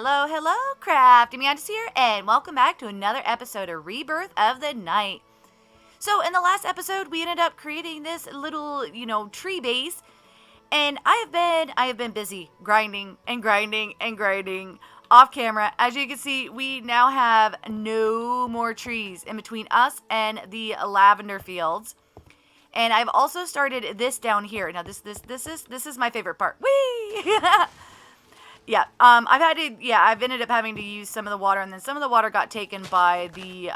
Hello, hello, CraftingMantis here, and welcome back to another episode of Rebirth of the Night. So, in the last episode, we ended up creating this little, tree base, and I have been busy grinding off camera. As you can see, we now have no more trees in between us and the lavender fields. And I've also started this down here. Now, this is my favorite part. Whee! Yeah, I've ended up having to use some of the water, and then some of the water got taken by the,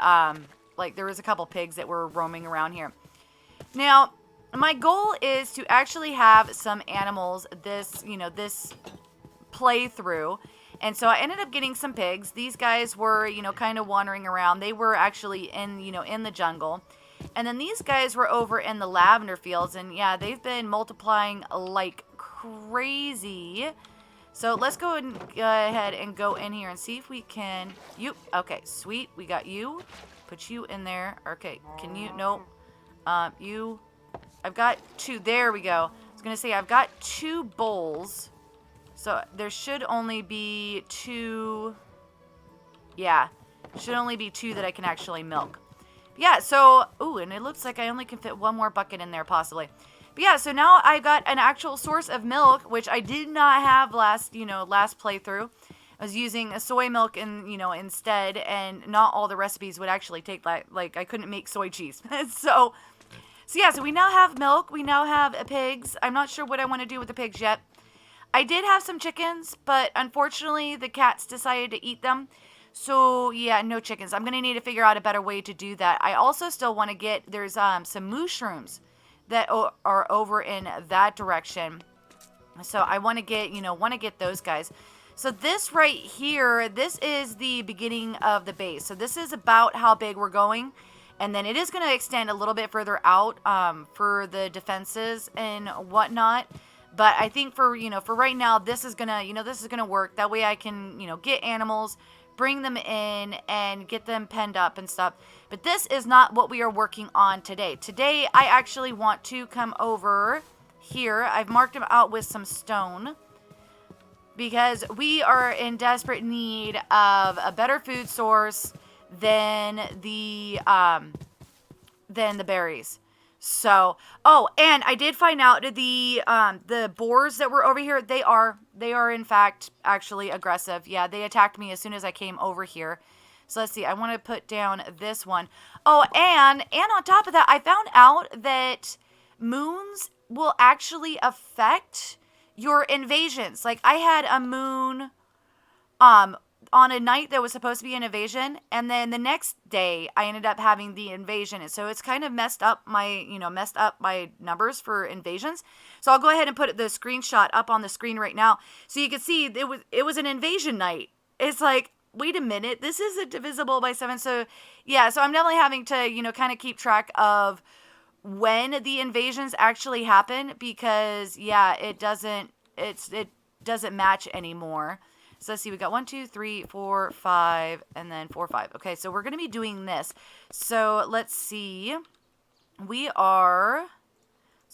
there was a couple pigs that were roaming around here. Now, my goal is to actually have some animals this playthrough, and so I ended up getting some pigs. These guys were, kind of wandering around. They were actually in the jungle. And then these guys were over in the lavender fields, and yeah, they've been multiplying like crazy. So let's go ahead and go in here and see if we can. Okay, sweet. We got you. Put you in there. Okay, can you? Nope. You. I've got two. There we go. I was gonna say I've got 2 bowls, so there should only be 2. Yeah, should only be 2 that I can actually milk. Yeah. So, ooh, and it looks like I only can fit 1 more bucket in there possibly. But yeah, so now I got an actual source of milk, which I did not have last playthrough. I was using a soy milk instead, and not all the recipes would actually take that. Like, I couldn't make soy cheese. So we now have milk. We now have pigs. I'm not sure what I want to do with the pigs yet. I did have some chickens, but unfortunately the cats decided to eat them. So yeah, no chickens. I'm going to need to figure out a better way to do that. I also still want to get, there's some mushrooms that are over in that direction. So I want to get those guys. So this right here, this is the beginning of the base. So this is about how big we're going. And then it is going to extend a little bit further out for the defenses and whatnot. But I think for right now, this is going to work. That way I can, get animals, bring them in, and get them penned up and stuff. But this is not what we are working on today. Today, I actually want to come over here. I've marked them out with some stone because we are in desperate need of a better food source than the berries. So, oh, and I did find out the boars that were over here, they are in fact actually aggressive. Yeah, they attacked me as soon as I came over here. So let's see, I want to put down this one. Oh, and on top of that, I found out that moons will actually affect your invasions. Like, I had a moon on a night that was supposed to be an invasion, and then the next day I ended up having the invasion, and so it's kind of messed up my numbers for invasions. So I'll go ahead and put the screenshot up on the screen right now so you can see it was an invasion night. It's like, wait a minute, this isn't divisible by 7. So yeah, so I'm definitely having to kind of keep track of when the invasions actually happen, because yeah, it doesn't match anymore. So let's see, we got 1, 2, 3, 4, 5, and then 4, 5. Okay, so we're going to be doing this. So let's see. Let's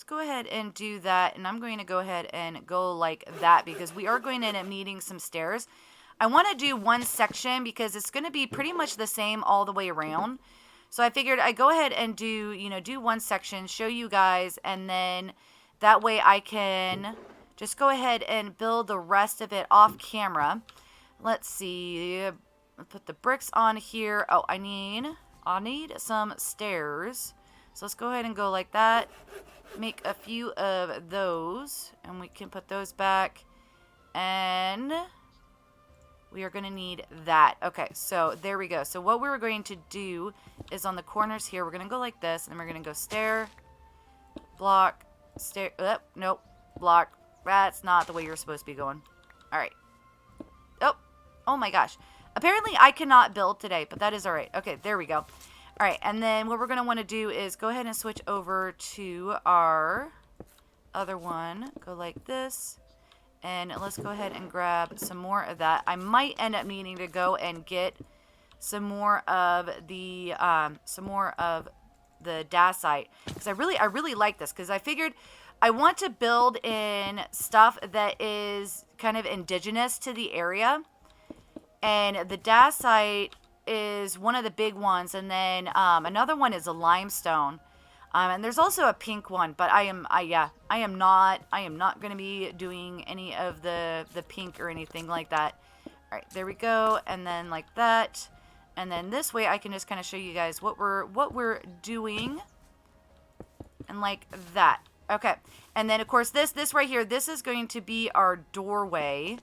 go ahead and do that. And I'm going to go ahead and go like that because we are going to end up needing some stairs. I want to do one section because it's going to be pretty much the same all the way around. So I figured I'd go ahead and do one section, show you guys, and then that way I can just go ahead and build the rest of it off camera. Let's see. I'll put the bricks on here. Oh, I need some stairs. So let's go ahead and go like that. Make a few of those, and we can put those back. And we are going to need that. Okay, so there we go. So what we're going to do is on the corners here, we're going to go like this, and then we're going to go stair, block, stair. Nope, block. That's not the way you're supposed to be going. All right. Oh my gosh. Apparently I cannot build today, but that is all right. Okay, there we go. All right, and then what we're going to want to do is go ahead and switch over to our other one. Go like this. And let's go ahead and grab some more of that. I might end up needing to go and get some more of the dacite, because I really like this, because I figured I want to build in stuff that is kind of indigenous to the area. And the dacite is one of the big ones, and then another one is a limestone. And there's also a pink one, but I am not going to be doing any of the pink or anything like that. All right, there we go, and then like that, and then this way I can just kind of show you guys what we're doing, and like that. Okay, and then of course this right here, this is going to be our doorway,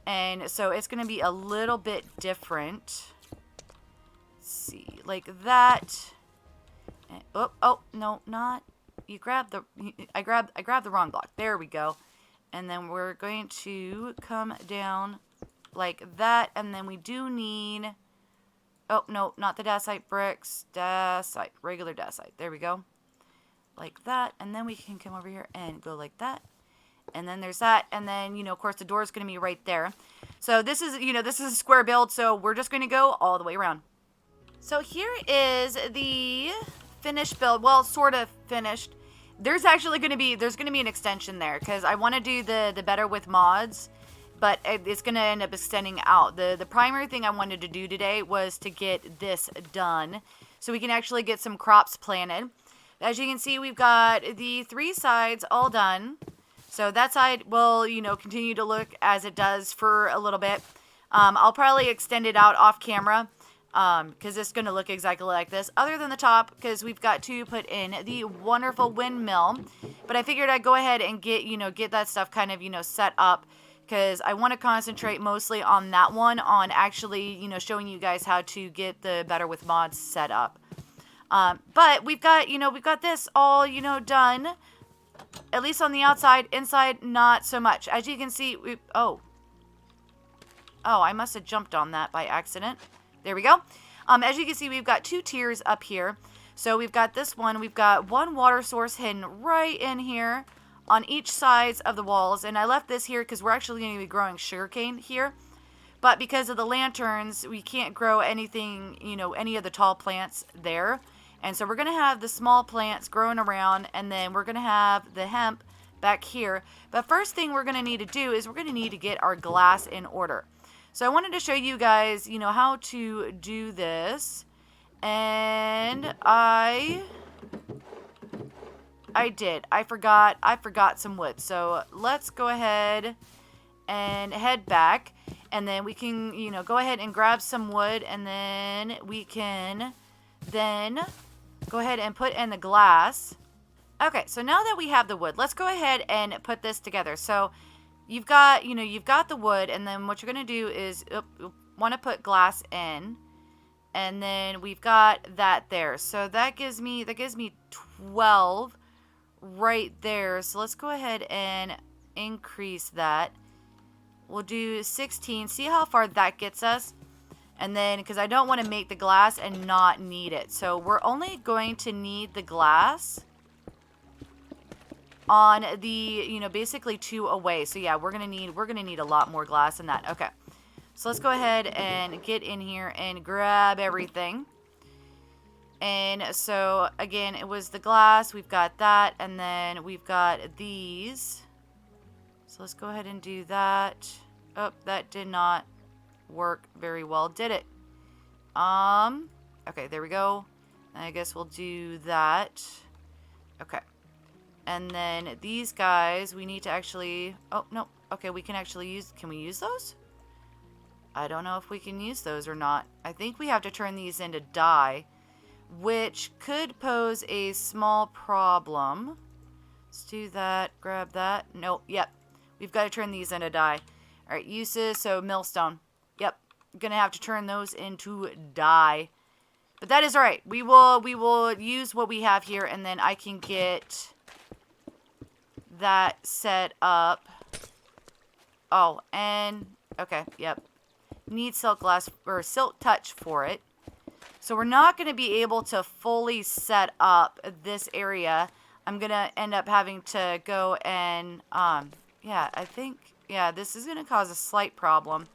and so it's going to be a little bit different. Let's see, like that. Oh no, not you. I grabbed the wrong block. There we go. And then we're going to come down like that, and then we do need, oh no, not the dacite bricks, dacite, regular dacite. There we go, like that, and then we can come over here and go like that, and then there's that, and then, you know, of course the door is going to be right there. So this is, you know, this is a square build, so we're just going to go all the way around. So here is the finished build. Well, sort of finished. There's actually going to be an extension there, because I want to do the better with mods, but it's going to end up extending out. The primary thing I wanted to do today was to get this done so we can actually get some crops planted. As you can see, we've got the 3 sides all done. So that side will, you know, continue to look as it does for a little bit. I'll probably extend it out off camera, because it's going to look exactly like this, other than the top, because we've got to put in the wonderful windmill. But I figured I'd go ahead and get that stuff kind of, you know, set up, because I want to concentrate mostly on that one, on actually, you know, showing you guys how to get the better with mods set up. But we've got this all, you know, done, at least on the outside. Inside, not so much. As you can see, oh, I must have jumped on that by accident. There we go. As you can see, we've got 2 tiers up here. So we've got this one. We've got 1 water source hidden right in here on each sides of the walls. And I left this here because we're actually going to be growing sugarcane here. But because of the lanterns, we can't grow anything, you know, any of the tall plants there. And so we're going to have the small plants growing around, and then we're going to have the hemp back here. But first thing we're going to need to do is we're going to need to get our glass in order. So I wanted to show you guys, you know, how to do this. And I did. I forgot some wood. So let's go ahead and head back. And then we can, you know, go ahead and grab some wood, and then we can then go ahead and put in the glass. Okay, so now that we have the wood, let's go ahead and put this together. So you've got the wood, and then what you're going to do is want to put glass in, and then we've got that there. So that gives me 12 right there. So let's go ahead and increase that. We'll do 16. See how far that gets us? And then, because I don't want to make the glass and not need it. So we're only going to need the glass on the, you know, basically 2 away. So yeah, we're gonna need a lot more glass than that. Okay, so let's go ahead and get in here and grab everything. And so again, it was the glass. We've got that, and then we've got these. So let's go ahead and do that. Oh, that did not work very well, did it? Okay, there we go. I guess we'll do that. Okay. And then these guys, we need to actually, oh, no. Okay, we can actually use, can we use those? I don't know if we can use those or not. I think we have to turn these into dye, which could pose a small problem. Let's do that, grab that. Nope, yep. We've got to turn these into dye. All right, uses, so millstone. Yep, gonna have to turn those into dye. But that is all right. We will use what we have here, and then I can get that set up. Oh, and okay, yep. Need silk glass or silk touch for it. So we're not going to be able to fully set up this area. I'm going to end up having to go and yeah, I think this is going to cause a slight problem.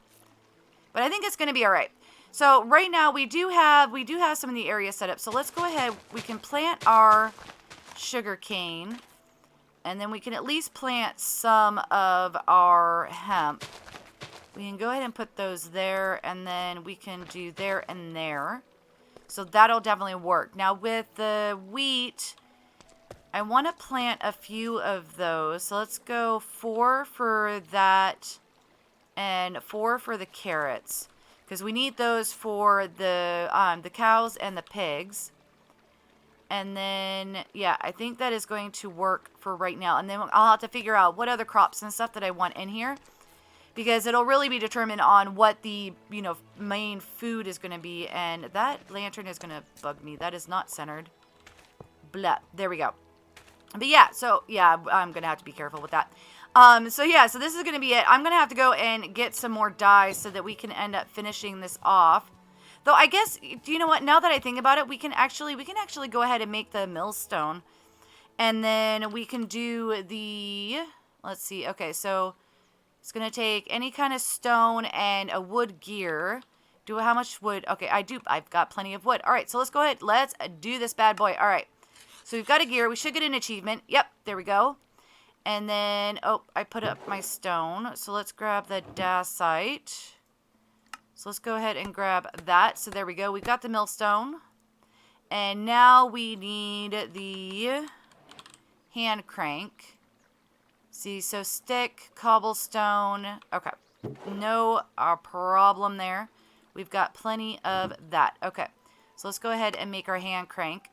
But I think it's going to be all right. So right now we do have some of the area set up. So let's go ahead. We can plant our sugar cane, and then we can at least plant some of our hemp. We can go ahead and put those there, and then we can do there and there. So that'll definitely work. Now with the wheat, I want to plant a few of those. So let's go 4 for that and 4 for the carrots. Because we need those for the cows and the pigs. And then, yeah, I think that is going to work for right now. And then I'll have to figure out what other crops and stuff that I want in here. Because it'll really be determined on what the, you know, main food is going to be. And that lantern is going to bug me. That is not centered. Blah. There we go. But yeah, so, yeah, I'm going to have to be careful with that. So yeah, so this is going to be it. I'm going to have to go and get some more dyes so that we can end up finishing this off. Though I guess, do you know what? Now that I think about it, we can actually go ahead and make the millstone. And then we can do the, let's see. Okay, so it's going to take any kind of stone and a wood gear. How much wood? Okay, I've got plenty of wood. All right, so let's go ahead. Let's do this bad boy. All right. So we've got a gear. We should get an achievement. Yep, there we go. And then, oh, I put up my stone. So let's grab the dacite. So let's go ahead and grab that. So there we go. We've got the millstone. And now we need the hand crank. See, so stick, cobblestone. Okay. No problem there. We've got plenty of that. Okay. So let's go ahead and make our hand crank.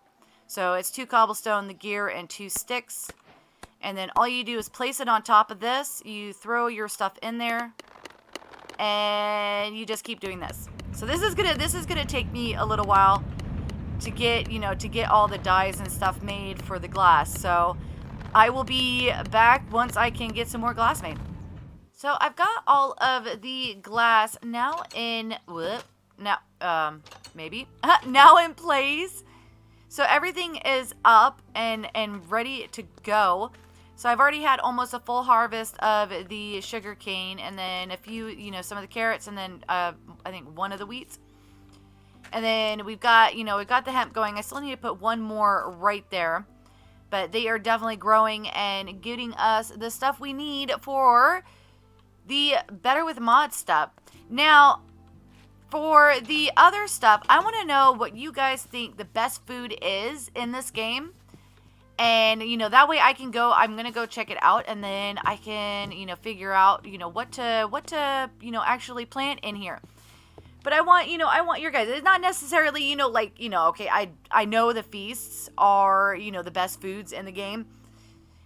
So it's 2 cobblestone, the gear, and 2 sticks. And then all you do is place it on top of this. You throw your stuff in there. And you just keep doing this. So this is gonna take me a little while to get, you know, to get all the dyes and stuff made for the glass. So I will be back once I can get some more glass made. So I've got all of the glass now in now in place. So everything is up and ready to go. So I've already had almost a full harvest of the sugar cane, and then a few, you know, some of the carrots, and then I think one of the wheats. And then we've got the hemp going. I still need to put one more right there. But they are definitely growing and getting us the stuff we need for the Better with Mods stuff. Now, for the other stuff, I want to know what you guys think the best food is in this game. And, you know, that way I can go, I'm going to go check it out, and then I can, you know, figure out, you know, what to, you know, actually plant in here. But I want your guys, it's not necessarily, you know, like, you know, okay, I know the feasts are, you know, the best foods in the game.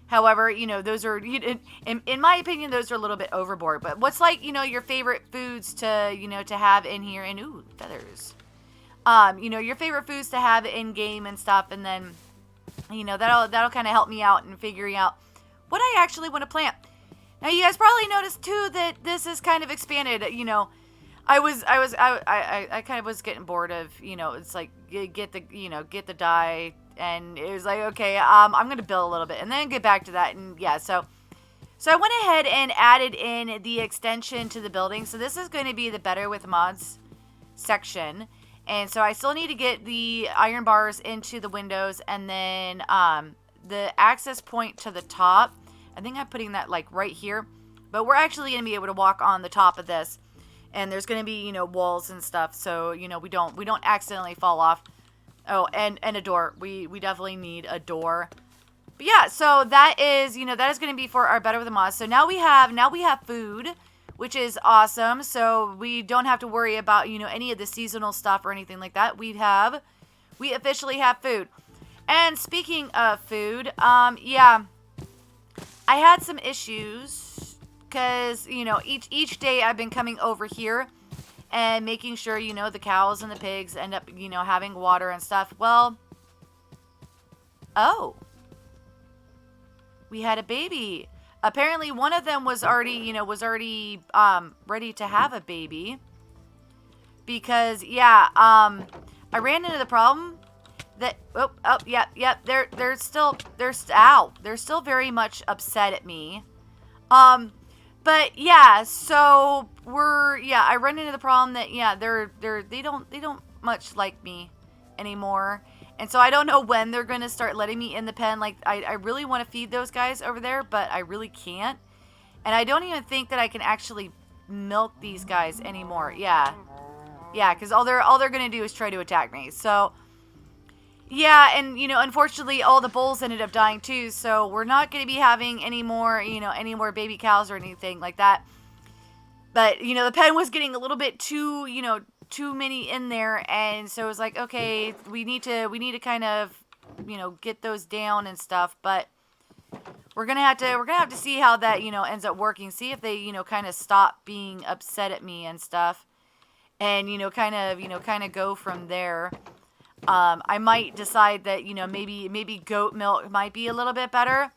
However, you know, those are, in my opinion, those are a little bit overboard. But what's like, you know, your favorite foods to, you know, to have in here, and ooh, feathers. You know, your favorite foods to have in game and stuff, and then, you know, that'll kind of help me out in figuring out what I actually want to plant. Now, you guys probably noticed too that this is kind of expanded. You know, I kind of was getting bored of, you know, it's like get the dye, and it was like, okay, I'm gonna build a little bit and then get back to that, and yeah, so I went ahead and added in the extension to the building. So this is going to be the Better with Mods section. And so I still need to get the iron bars into the windows, and then the access point to the top. I think I'm putting that like right here, but we're actually going to be able to walk on the top of this, and there's going to be, you know, walls and stuff, so, you know, we don't accidentally fall off. Oh, and a door. We definitely need a door. But yeah, so that is, you know, that is going to be for our Better with the Mods. So now we have food, which is awesome. So we don't have to worry about, you know, any of the seasonal stuff or anything like that. We officially have food. And speaking of food, yeah, I had some issues because, you know, each day I've been coming over here and making sure, you know, the cows and the pigs end up, you know, having water and stuff. Well, oh, we had a baby. Apparently one of them was already ready to have a baby. Because, yeah, I ran into the problem that, they're still very much upset at me. But yeah, so I run into the problem that, yeah, they don't much like me anymore. And so I don't know when they're going to start letting me in the pen. Like, I really want to feed those guys over there, but I really can't. And I don't even think that I can actually milk these guys anymore. Yeah. Yeah, because all they're going to do is try to attack me. So, yeah, and, unfortunately, all the bulls ended up dying too. So we're not going to be having any more, any more baby cows or anything like that. But, the pen was getting a little bit too, too many in there. And so it was like, okay, we need to kind of, get those down and stuff. But we're going to have to see how that, ends up working. See if they, kind of stop being upset at me and stuff. And, kind of go from there. I might decide that, maybe goat milk might be a little bit better.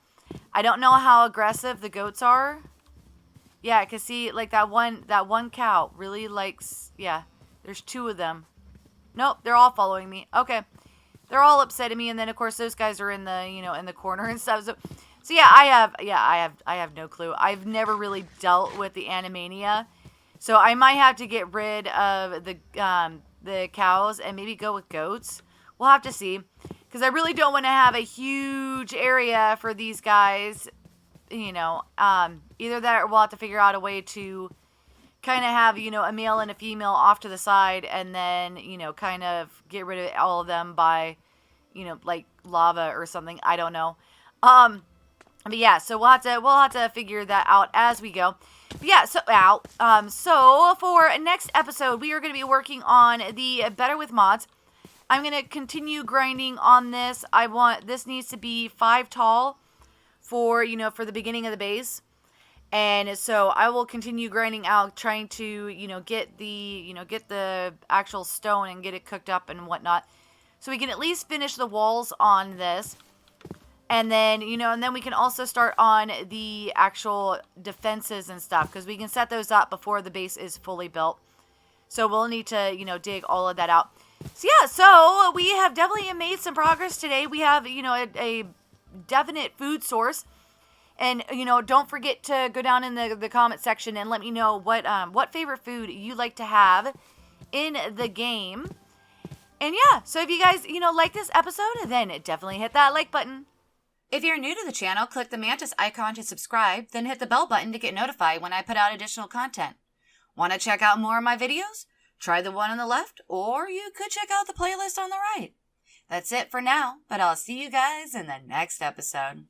I don't know how aggressive the goats are. Yeah, because see, like that one cow really likes, yeah, there's 2 of them. Nope, they're all following me. Okay. They're all upset at me, and then of course those guys are in the, in the corner and stuff. So yeah, I have no clue. I've never really dealt with the Animania. So I might have to get rid of the cows and maybe go with goats. We'll have to see. Because I really don't want to have a huge area for these guys. Either that or we'll have to figure out a way to kind of have, a male and a female off to the side. And then, kind of get rid of all of them by, like lava or something. I don't know. But yeah, so we'll have to figure that out as we go. But yeah, so for next episode, we are going to be working on the Better with Mods. I'm going to continue grinding on this. This needs to be 5 tall for, for the beginning of the base. And so I will continue grinding out, trying to, get the actual stone and get it cooked up and whatnot. So we can at least finish the walls on this. And then, and then we can also start on the actual defenses and stuff. Because we can set those up before the base is fully built. So we'll need to, dig all of that out. So yeah, so we have definitely made some progress today. We have, a definite food source. And, don't forget to go down in the comment section and let me know what favorite food you like to have in the game. And yeah, so if you guys, like this episode, then definitely hit that like button. If you're new to the channel, click the Mantis icon to subscribe, then hit the bell button to get notified when I put out additional content. Want to check out more of my videos? Try the one on the left, or you could check out the playlist on the right. That's it for now, but I'll see you guys in the next episode.